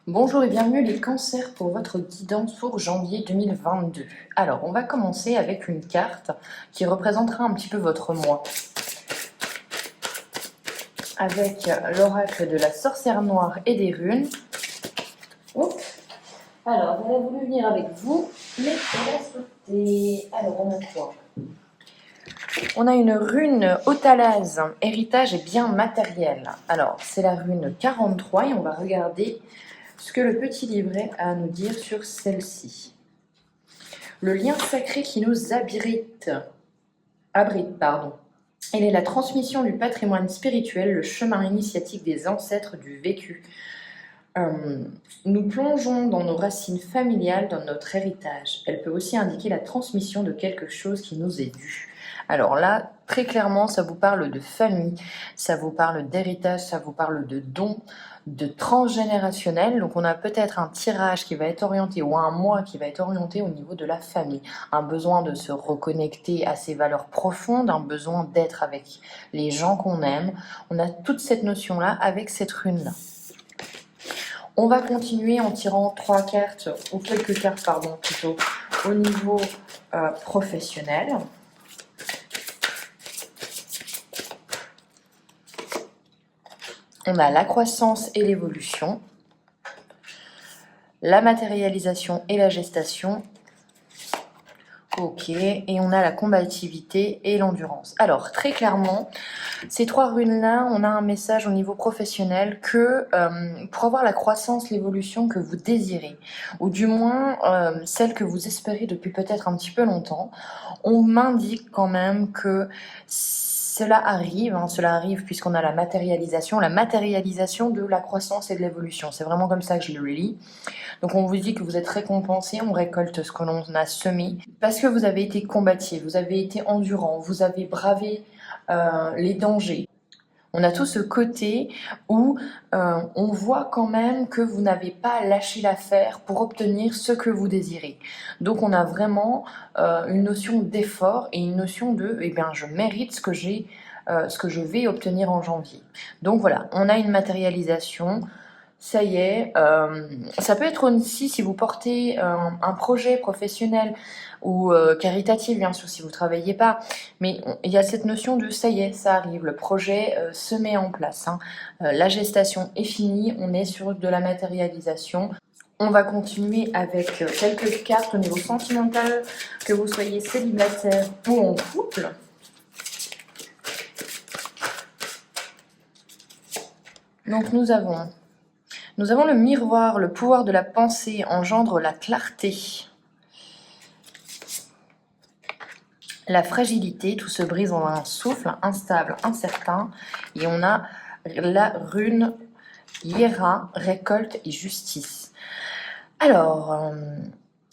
Bonjour et bienvenue les cancers pour votre guidance pour janvier 2022. Alors, on va commencer avec une carte qui représentera un petit peu votre mois. Avec l'oracle de la sorcière noire et des runes. Oups. Alors, elle a voulu venir avec vous, mais elle a sauté. Alors, on a quoi? On a une rune Otalaz, héritage et bien matériel. Alors, c'est la rune 43 et on va regarder ce que le petit livret a à nous dire sur celle-ci. Le lien sacré qui nous abrite. Elle est la transmission du patrimoine spirituel, le chemin initiatique des ancêtres du vécu. Nous plongeons dans nos racines familiales, dans notre héritage. Elle peut aussi indiquer la transmission de quelque chose qui nous est dû. Alors là, très clairement, ça vous parle de famille, ça vous parle d'héritage, ça vous parle de dons, de transgénérationnel. Donc on a peut-être un tirage qui va être orienté ou un mois qui va être orienté au niveau de la famille. Un besoin de se reconnecter à ses valeurs profondes, un besoin d'être avec les gens qu'on aime. On a toute cette notion-là avec cette rune-là. On va continuer en tirant quelques cartes plutôt, au niveau professionnel. On a la croissance et l'évolution, la matérialisation et la gestation. Ok, et on a la combativité et l'endurance. Alors, très clairement, ces trois runes-là, on a un message au niveau professionnel que pour avoir la croissance, l'évolution que vous désirez, ou du moins celle que vous espérez depuis peut-être un petit peu longtemps, on m'indique quand même que cela arrive puisqu'on a la matérialisation de la croissance et de l'évolution. C'est vraiment comme ça que je le lis. Donc on vous dit que vous êtes récompensé, on récolte ce que l'on a semé, parce que vous avez été combatif, vous avez été endurant, vous avez bravé les dangers. On a tout ce côté où on voit quand même que vous n'avez pas lâché l'affaire pour obtenir ce que vous désirez. Donc on a vraiment une notion d'effort et une notion de je mérite ce que je vais obtenir en janvier. Donc voilà, on a une matérialisation. Ça y est, ça peut être aussi si vous portez un projet professionnel ou caritatif, bien sûr, si vous ne travaillez pas. Mais il y a cette notion de ça y est, ça arrive, le projet se met en place. La gestation est finie, on est sur de la matérialisation. On va continuer avec quelques cartes au niveau sentimental, que vous soyez célibataire ou en couple. Donc nous avons le miroir, le pouvoir de la pensée engendre la clarté. La fragilité, tout se brise en un souffle, instable, incertain. Et on a la rune Hiera, récolte et justice. Alors,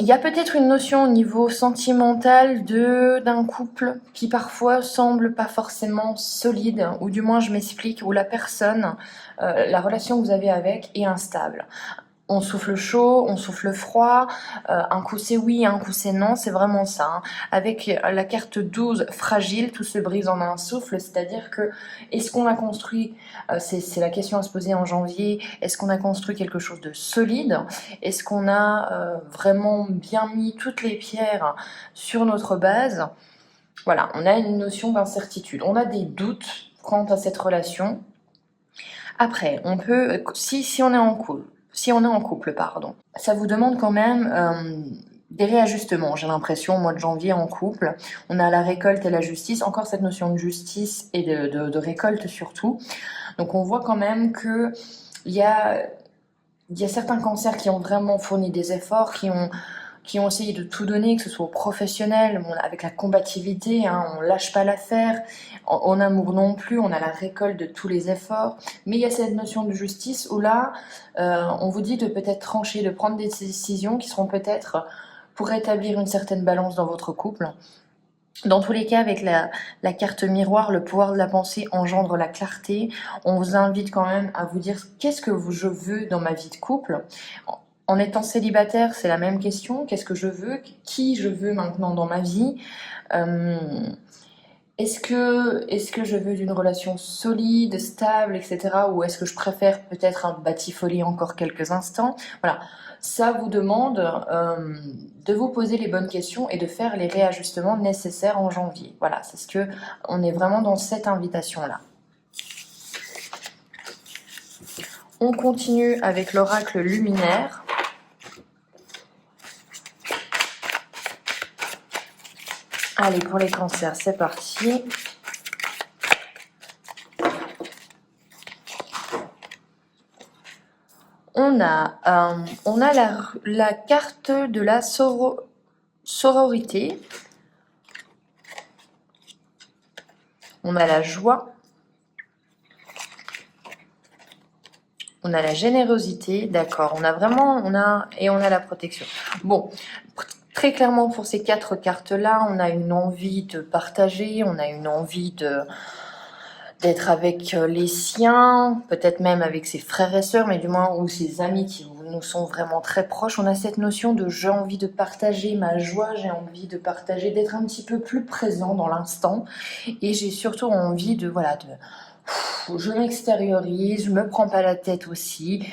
il y a peut-être une notion au niveau sentimental d'un couple qui parfois semble pas forcément solide, ou du moins je m'explique, où la personne, la relation que vous avez avec est instable. On souffle chaud, on souffle froid, un coup c'est oui, un coup c'est non, c'est vraiment ça. Avec la carte 12, fragile, tout se brise en un souffle, c'est-à-dire que est-ce qu'on a construit, c'est la question à se poser en janvier, est-ce qu'on a construit quelque chose de solide? Est-ce qu'on a vraiment bien mis toutes les pierres sur notre base? Voilà, on a une notion d'incertitude, on a des doutes quant à cette relation. Après, on peut, si on est en couple, ça vous demande quand même des réajustements, j'ai l'impression, au mois de janvier en couple. On a la récolte et la justice, encore cette notion de justice et de récolte surtout. Donc on voit quand même que il y a certains cancers qui ont vraiment fourni des efforts, qui ont essayé de tout donner, que ce soit au professionnel, avec la combativité, on lâche pas l'affaire, en amour non plus, on a la récolte de tous les efforts, mais il y a cette notion de justice où là, on vous dit de peut-être trancher, de prendre des décisions qui seront peut-être pour rétablir une certaine balance dans votre couple. Dans tous les cas, avec la carte miroir, le pouvoir de la pensée engendre la clarté. On vous invite quand même à vous dire qu'est-ce que je veux dans ma vie de couple. En étant célibataire, c'est la même question. Qu'est-ce que je veux? Qui je veux maintenant dans ma vie? est-ce que je veux une relation solide, stable, etc. Ou est-ce que je préfère peut-être un batifolie encore quelques instants? Voilà, ça vous demande de vous poser les bonnes questions et de faire les réajustements nécessaires en janvier. Voilà, c'est ce que on est vraiment dans cette invitation-là. On continue avec l'oracle luminaire. Allez, pour les cancers, c'est parti. On a la carte de la sororité. On a la joie. On a la générosité, d'accord. On a la protection. Bon, très clairement pour ces 4 cartes-là, on a une envie de partager, on a une envie d'être avec les siens, peut-être même avec ses frères et sœurs, mais du moins, ou ses amis qui nous sont vraiment très proches. On a cette notion de j'ai envie de partager ma joie, j'ai envie de partager, d'être un petit peu plus présent dans l'instant. Et j'ai surtout envie de, voilà, je m'extériorise, je me prends pas la tête aussi.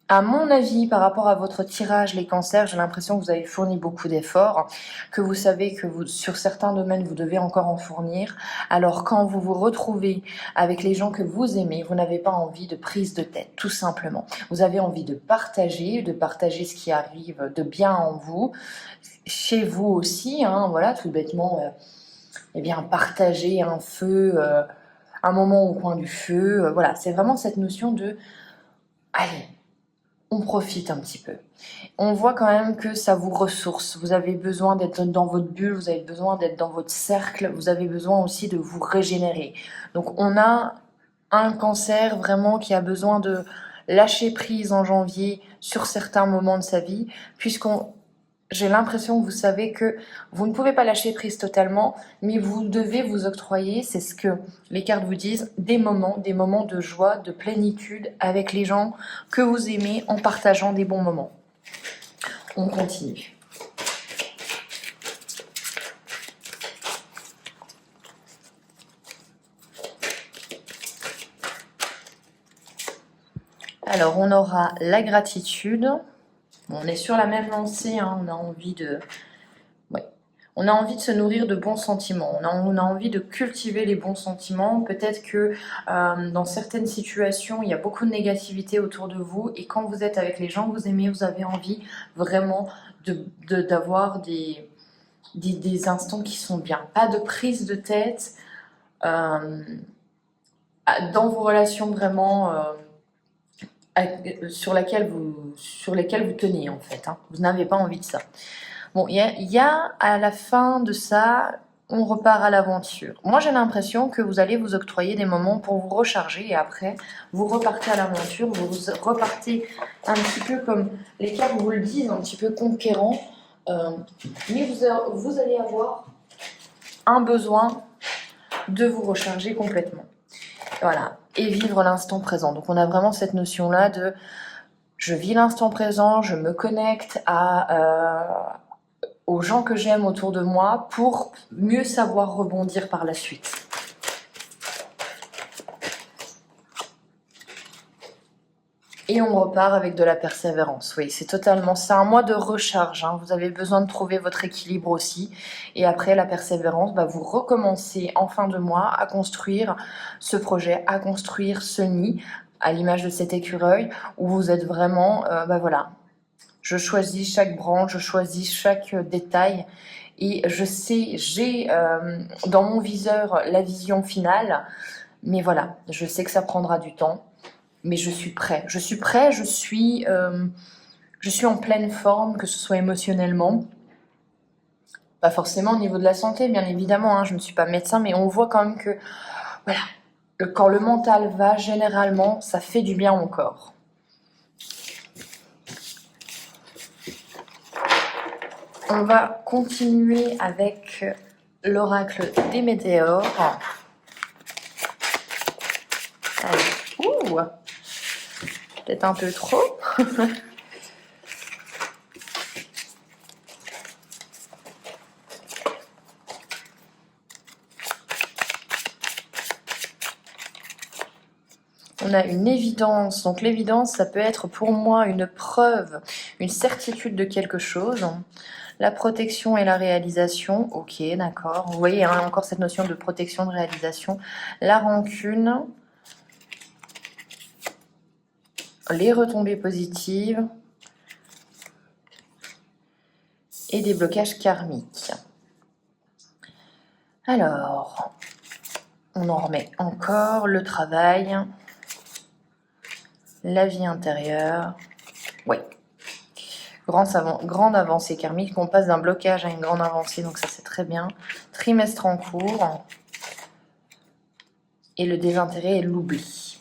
À mon avis, par rapport à votre tirage, les cancers, j'ai l'impression que vous avez fourni beaucoup d'efforts, que vous savez que sur certains domaines, vous devez encore en fournir. Alors, quand vous vous retrouvez avec les gens que vous aimez, vous n'avez pas envie de prise de tête, tout simplement. Vous avez envie de partager ce qui arrive de bien en vous, chez vous aussi, hein, voilà, tout bêtement, eh bien, partager un feu, un moment au coin du feu, voilà, c'est vraiment cette notion de, allez, on profite un petit peu. On voit quand même que ça vous ressource. Vous avez besoin d'être dans votre bulle, vous avez besoin d'être dans votre cercle, vous avez besoin aussi de vous régénérer. Donc on a un cancer vraiment qui a besoin de lâcher prise en janvier sur certains moments de sa vie, j'ai l'impression que vous savez que vous ne pouvez pas lâcher prise totalement, mais vous devez vous octroyer, c'est ce que les cartes vous disent, des moments de joie, de plénitude avec les gens que vous aimez en partageant des bons moments. On continue. Alors, on aura la gratitude. On est sur la même lancée, hein, on a envie de se nourrir de bons sentiments, on a envie de cultiver les bons sentiments. Peut-être que dans certaines situations, il y a beaucoup de négativité autour de vous, et quand vous êtes avec les gens que vous aimez, vous avez envie vraiment d'avoir des instants qui sont bien. Pas de prise de tête dans vos relations vraiment sur lesquelles vous tenez, en fait. Hein. Vous n'avez pas envie de ça. Bon, il y a à la fin de ça, on repart à l'aventure. Moi, j'ai l'impression que vous allez vous octroyer des moments pour vous recharger, et après, vous repartez à l'aventure, vous repartez un petit peu comme les cartes vous le disent, un petit peu conquérant, mais vous allez avoir un besoin de vous recharger complètement. Voilà, et vivre l'instant présent. Donc on a vraiment cette notion-là de je vis l'instant présent, je me connecte aux gens que j'aime autour de moi pour mieux savoir rebondir par la suite. Et on repart avec de la persévérance. Oui, c'est un mois de recharge. Hein. Vous avez besoin de trouver votre équilibre aussi. Et après la persévérance, vous recommencez en fin de mois à construire ce projet, à construire ce nid, à l'image de cet écureuil, où vous êtes vraiment, voilà, je choisis chaque branche, je choisis chaque détail. Et je sais, j'ai dans mon viseur la vision finale. Mais voilà, je sais que ça prendra du temps. Mais je suis prêt. Je suis en pleine forme, que ce soit émotionnellement. Pas forcément au niveau de la santé, bien évidemment, hein, je ne suis pas médecin, mais on voit quand même que, voilà, quand le mental va, généralement, ça fait du bien au corps. On va continuer avec l'oracle des météores. Allez, ouh, peut-être un peu trop. on a une évidence. Donc l'évidence, ça peut être pour moi une preuve, une certitude de quelque chose. La protection et la réalisation, ok, d'accord. Vous voyez, hein, encore cette notion de protection, de réalisation. La rancune, les retombées positives et des blocages karmiques. Alors, on en remet encore, le travail, la vie intérieure, oui. Grande avancée karmique, on passe d'un blocage à une grande avancée, donc ça c'est très bien. Trimestre en cours, et le désintérêt et l'oubli.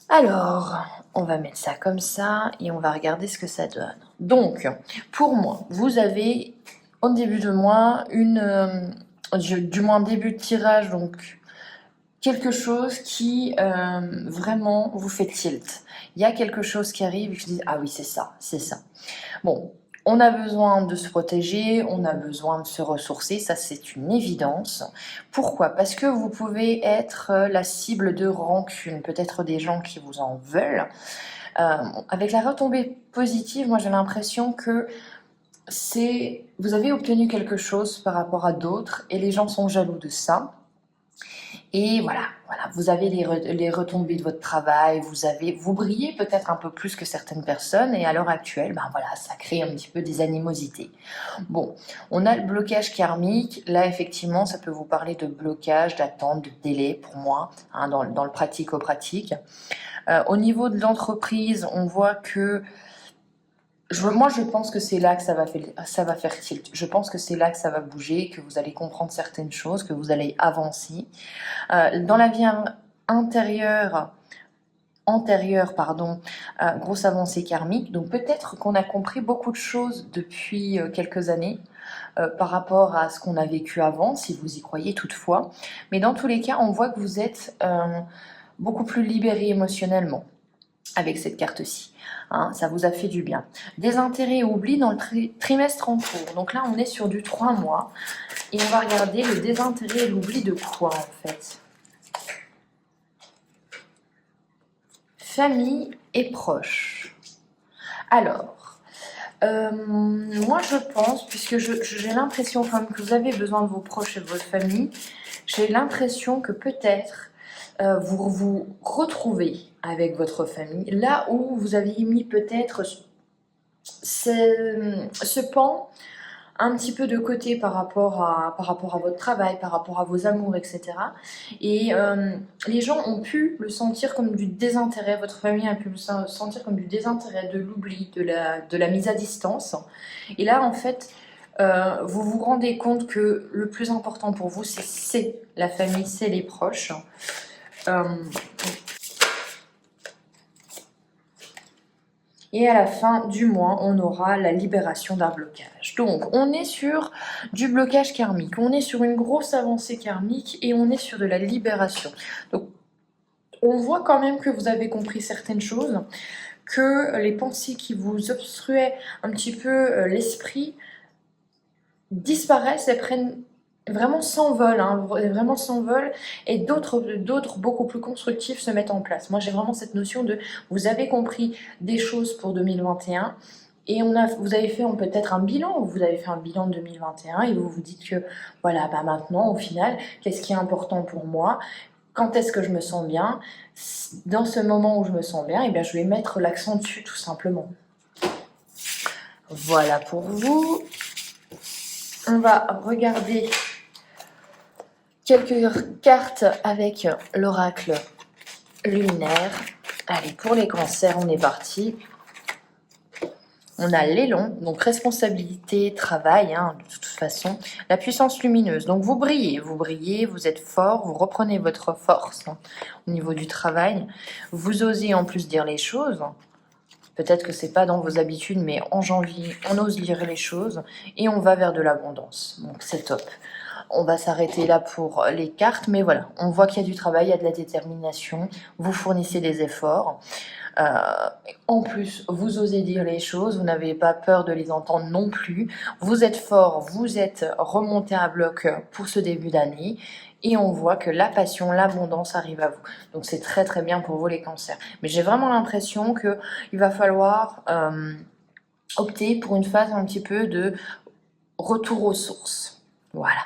Alors, on va mettre ça comme ça, et on va regarder ce que ça donne. Donc, pour moi, vous avez, au début de mois, du moins début de tirage, donc quelque chose qui vraiment vous fait tilt. Il y a quelque chose qui arrive et je dis, ah oui, c'est ça, c'est ça. Bon, on a besoin de se protéger, on a besoin de se ressourcer, ça c'est une évidence. Pourquoi? Parce que vous pouvez être la cible de rancune, peut-être des gens qui vous en veulent. Avec la retombée positive, moi j'ai l'impression que vous avez obtenu quelque chose par rapport à d'autres et les gens sont jaloux de ça. Et voilà, vous avez les retombées de votre travail, vous brillez peut-être un peu plus que certaines personnes, et à l'heure actuelle, ben voilà, ça crée un petit peu des animosités. Bon, on a le blocage karmique, là effectivement, ça peut vous parler de blocage, d'attente, de délai pour moi, hein, dans le pratico-pratique. Au niveau de l'entreprise, on voit que moi, je pense que c'est là que ça va faire tilt. Je pense que c'est là que ça va bouger, que vous allez comprendre certaines choses, que vous allez avancer. Dans la vie antérieure, grosse avancée karmique. Donc peut-être qu'on a compris beaucoup de choses depuis quelques années par rapport à ce qu'on a vécu avant, si vous y croyez toutefois. Mais dans tous les cas, on voit que vous êtes beaucoup plus libéré émotionnellement avec cette carte-ci. Hein, ça vous a fait du bien. Désintérêt et oubli dans le trimestre en cours. Donc là, on est sur du 3 mois. Et on va regarder le désintérêt et l'oubli de quoi, en fait? Famille et proches. Alors, moi, je pense, puisque j'ai l'impression quand même que vous avez besoin de vos proches et de votre famille, j'ai l'impression que peut-être vous vous retrouvez avec votre famille, là où vous aviez mis peut-être ce pan un petit peu de côté par rapport à votre travail, par rapport à vos amours, etc. Et les gens ont pu le sentir comme du désintérêt, votre famille a pu le sentir comme du désintérêt, de l'oubli, de la mise à distance. Et là, en fait, vous vous rendez compte que le plus important pour vous, c'est la famille, c'est les proches. Et à la fin du mois, on aura la libération d'un blocage. Donc, on est sur du blocage karmique, on est sur une grosse avancée karmique et on est sur de la libération. Donc, on voit quand même que vous avez compris certaines choses, que les pensées qui vous obstruaient un petit peu l'esprit disparaissent et prennent vraiment s'envolent, hein, vraiment s'envolent, et d'autres beaucoup plus constructifs se mettent en place. Moi, j'ai vraiment cette notion de vous avez compris des choses pour 2021 et vous avez fait peut-être un bilan, vous avez fait un bilan de 2021 et vous vous dites que voilà, bah maintenant, au final, qu'est-ce qui est important pour moi? Quand est-ce que je me sens bien? Dans ce moment où je me sens bien, et bien, je vais mettre l'accent dessus tout simplement. Voilà pour vous. On va regarder quelques cartes avec l'oracle luminaire. Allez, pour les cancers, on est parti. On a l'élan, donc responsabilité, travail, hein, de toute façon. La puissance lumineuse, donc vous brillez, vous êtes fort, vous reprenez votre force hein, au niveau du travail. Vous osez en plus dire les choses. Peut-être que c'est pas dans vos habitudes, mais en janvier, on ose dire les choses et on va vers de l'abondance. Donc c'est top. On va s'arrêter là pour les cartes, mais voilà, on voit qu'il y a du travail, il y a de la détermination, vous fournissez des efforts. En plus, vous osez dire les choses, vous n'avez pas peur de les entendre non plus. Vous êtes fort, vous êtes remonté à bloc pour ce début d'année et on voit que la passion, l'abondance arrive à vous. Donc c'est très très bien pour vous les cancers. Mais j'ai vraiment l'impression qu'il va falloir opter pour une phase un petit peu de retour aux sources. Voilà.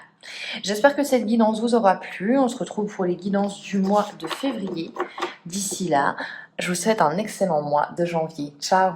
J'espère que cette guidance vous aura plu. On se retrouve pour les guidances du mois de février. D'ici là, je vous souhaite un excellent mois de janvier. Ciao!